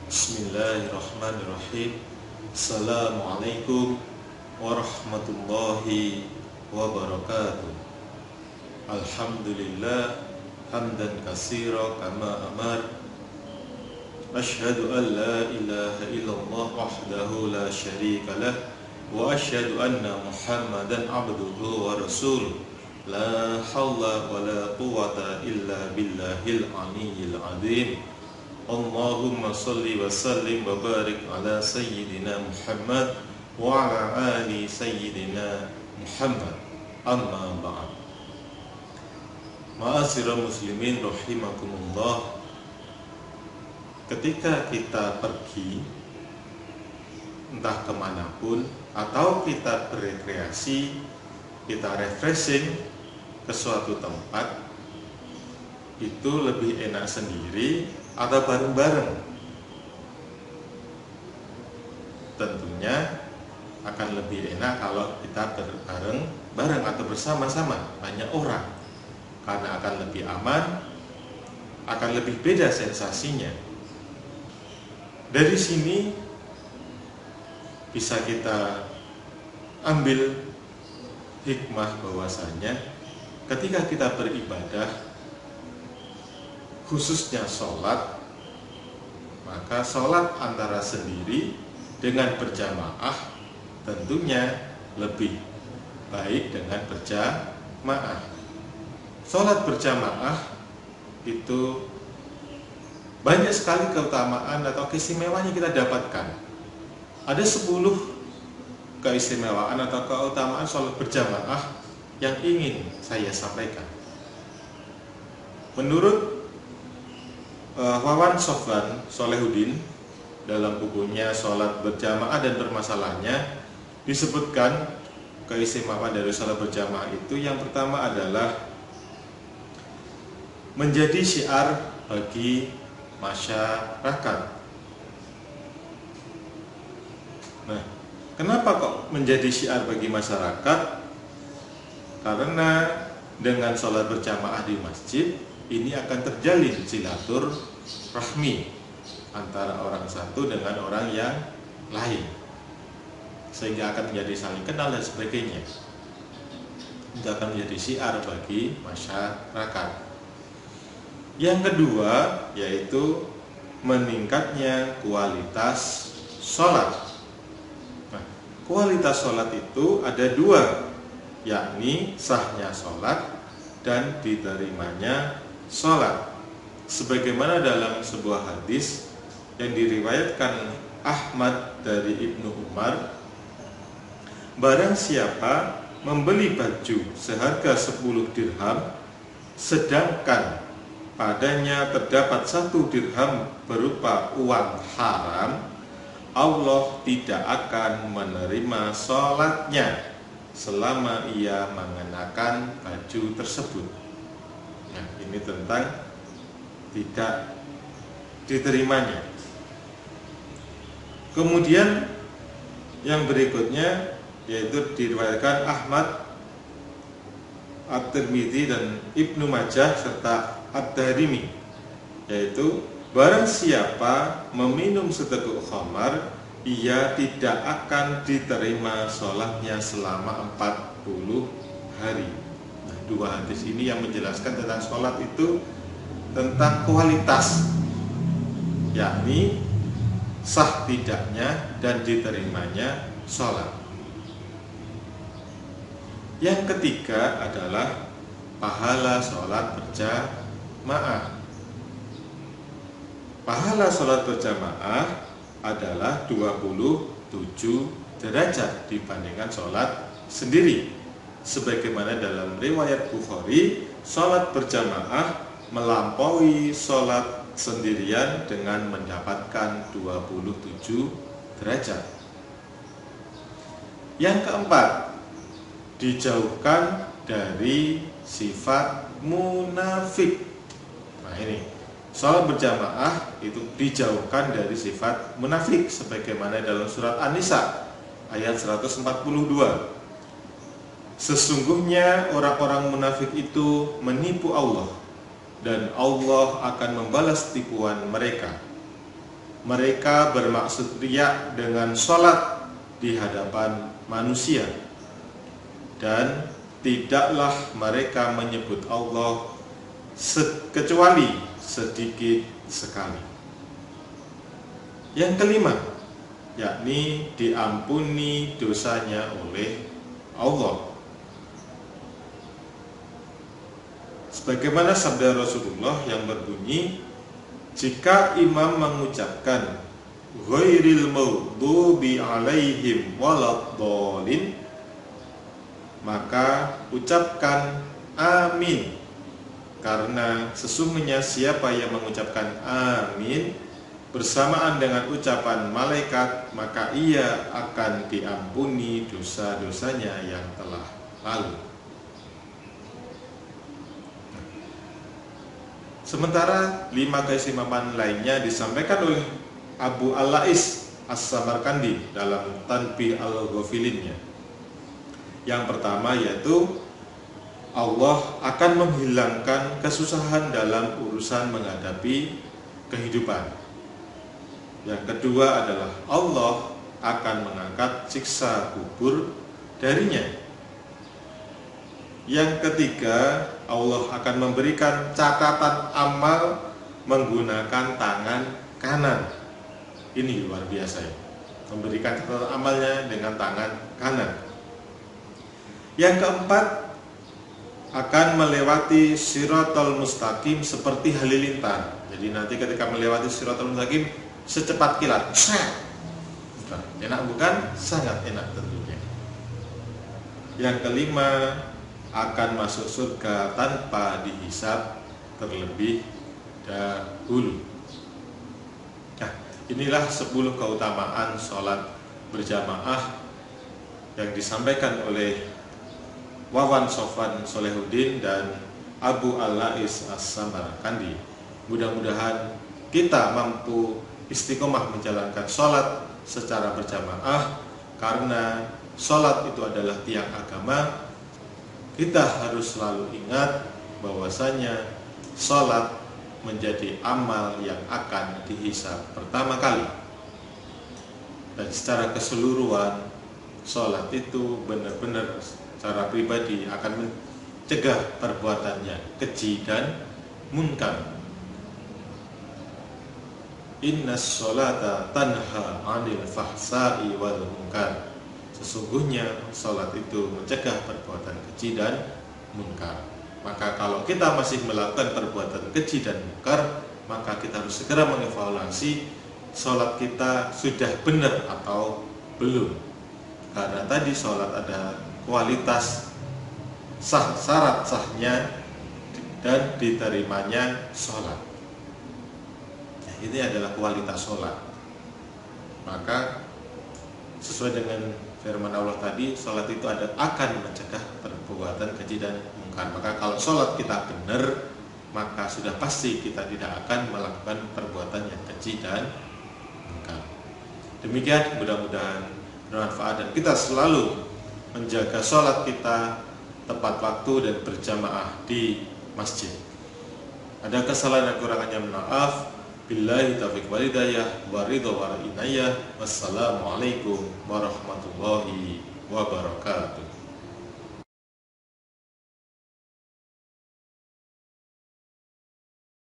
Bismillahirrahmanirrahim. Assalamualaikum warahmatullahi wabarakatuh. Alhamdulillah hamdan katsira kama amar. Asyhadu an la ilaha illallah wahdahu la syarika lah wa asyhadu anna Muhammadan abduhu wa rasuluh. La haula wa la quwwata illa billahil aliyyil azim. Allahumma salli wa sallim wa barik ala sayyidina Muhammad wa ala ali sayyidina Muhammad. Amma ba'd. Ma'asyiral muslimin rahimakumullah. Ketika kita pergi entah kemanapun atau kita berekreasi, kita refreshing ke suatu tempat, itu lebih enak sendiri atau bareng-bareng? Tentunya akan lebih enak kalau kita bareng-bareng atau bersama-sama banyak orang, karena akan lebih aman, akan lebih beda sensasinya. Dari sini bisa kita ambil hikmah bahwasanya ketika kita beribadah, khususnya sholat, maka sholat antara sendiri dengan berjamaah tentunya lebih baik dengan berjamaah. Sholat berjamaah itu banyak sekali keutamaan atau keistimewaan yang kita dapatkan. Ada 10 keistimewaan atau keutamaan sholat berjamaah yang ingin saya sampaikan. Menurut Wawan Sofwan Solehuddin dalam bukunya Sholat Berjamaah dan Permasalahannya disebutkan keistimewaan dari sholat berjamaah itu yang pertama adalah menjadi syiar bagi masyarakat. Nah, kenapa kok menjadi syiar bagi masyarakat? Karena dengan sholat berjamaah di masjid ini akan terjalin silaturahmi antara orang satu dengan orang yang lain, sehingga akan menjadi saling kenal dan sebagainya. Itu akan menjadi syiar bagi masyarakat. Yang kedua yaitu meningkatnya kualitas sholat. Nah, kualitas sholat itu ada 2, yakni sahnya sholat dan diterimanya sholat. Sebagaimana dalam sebuah hadis yang diriwayatkan Ahmad dari Ibnu Umar, barang siapa membeli baju seharga 10 dirham sedangkan padanya terdapat 1 dirham berupa uang haram, Allah tidak akan menerima sholatnya selama ia mengenakan baju tersebut. Nah, ini tentang tidak diterimanya. Kemudian yang berikutnya yaitu diriwayatkan Ahmad, At-Tirmidzi dan Ibnu Majah serta Ad-Darimi, yaitu barang siapa meminum seteguk khamar, ia tidak akan diterima sholatnya selama 40 hari. Nah, 2 hadis ini yang menjelaskan tentang sholat itu tentang kualitas, yakni sah tidaknya dan diterimanya sholat. Yang ketiga adalah pahala sholat berjamaah. Pahala sholat berjamaah adalah 27 derajat dibandingkan sholat sendiri. Sebagaimana dalam riwayat Bukhari, sholat berjamaah melampaui sholat sendirian dengan mendapatkan 27 derajat. Yang keempat, dijauhkan dari sifat munafik. Nah, ini sholat berjamaah itu dijauhkan dari sifat munafik sebagaimana dalam surat An-Nisa ayat 142. Sesungguhnya orang-orang munafik itu menipu Allah dan Allah akan membalas tipuan mereka. mereka bermaksud riya dengan sholat di hadapan manusia, dan tidaklah mereka menyebut Allah kecuali sedikit sekali. Yang kelima, yakni diampuni dosanya oleh Allah. Sebagaimana sabda Rasulullah yang berbunyi, jika imam mengucapkan ghairil maghdubi alaihim waladdallin, maka ucapkan amin, karena sesungguhnya siapa yang mengucapkan amin bersamaan dengan ucapan malaikat, maka ia akan diampuni dosa-dosanya yang telah lalu. Sementara 5 keistimewaan lainnya disampaikan oleh Abu Al-Lais As-Samarkandi dalam Tanbih Al-Ghafilinnya. Yang pertama yaitu Allah akan menghilangkan kesusahan dalam urusan menghadapi kehidupan. Yang kedua adalah Allah akan mengangkat siksa kubur darinya. Yang ketiga, Allah akan memberikan catatan amal menggunakan tangan kanan. Ini luar biasa ya, memberikan catatan amalnya dengan tangan kanan. Yang keempat, akan melewati Shiratal Mustaqim seperti halilintar. Jadi nanti ketika melewati Shiratal Mustaqim secepat kilat. Enak bukan? Sangat enak tentunya. Yang kelima, akan masuk surga tanpa dihisab terlebih dahulu. Nah, inilah 10 keutamaan sholat berjamaah yang disampaikan oleh Wawan Sofwan Solehuddin dan Abu Al-Lais As-Samarkandi. Mudah-mudahan kita mampu istiqomah menjalankan sholat secara berjamaah, karena sholat itu adalah tiang agama. Kita harus selalu ingat bahwasanya sholat menjadi amal yang akan dihisab pertama kali. Dan secara keseluruhan, sholat itu benar-benar secara pribadi akan mencegah perbuatannya keji dan munkar. Innas sholata tanha 'anil fahsai wal munkar. Sesungguhnya sholat itu mencegah perbuatan keji dan munkar. Maka kalau kita masih melakukan perbuatan keji dan munkar, maka kita harus segera mengevaluasi sholat kita sudah benar atau belum. Karena tadi sholat ada kualitas sah, syarat sahnya dan diterimanya sholat. Nah, ini adalah kualitas sholat. Maka sesuai dengan firman Allah tadi, sholat itu akan mencegah perbuatan keji dan munkar. Maka kalau sholat kita benar, maka sudah pasti kita tidak akan melakukan perbuatan yang keji dan munkar. Demikian, mudah-mudahan bermanfaat dan kita selalu menjaga sholat kita tepat waktu dan berjamaah di masjid. Ada kesalahan dan kurangannya, maaf. Billahi taufiq wal hidayah wa ridha wa inayah. Wassalamualaikum warahmatullahi wabarakatuh.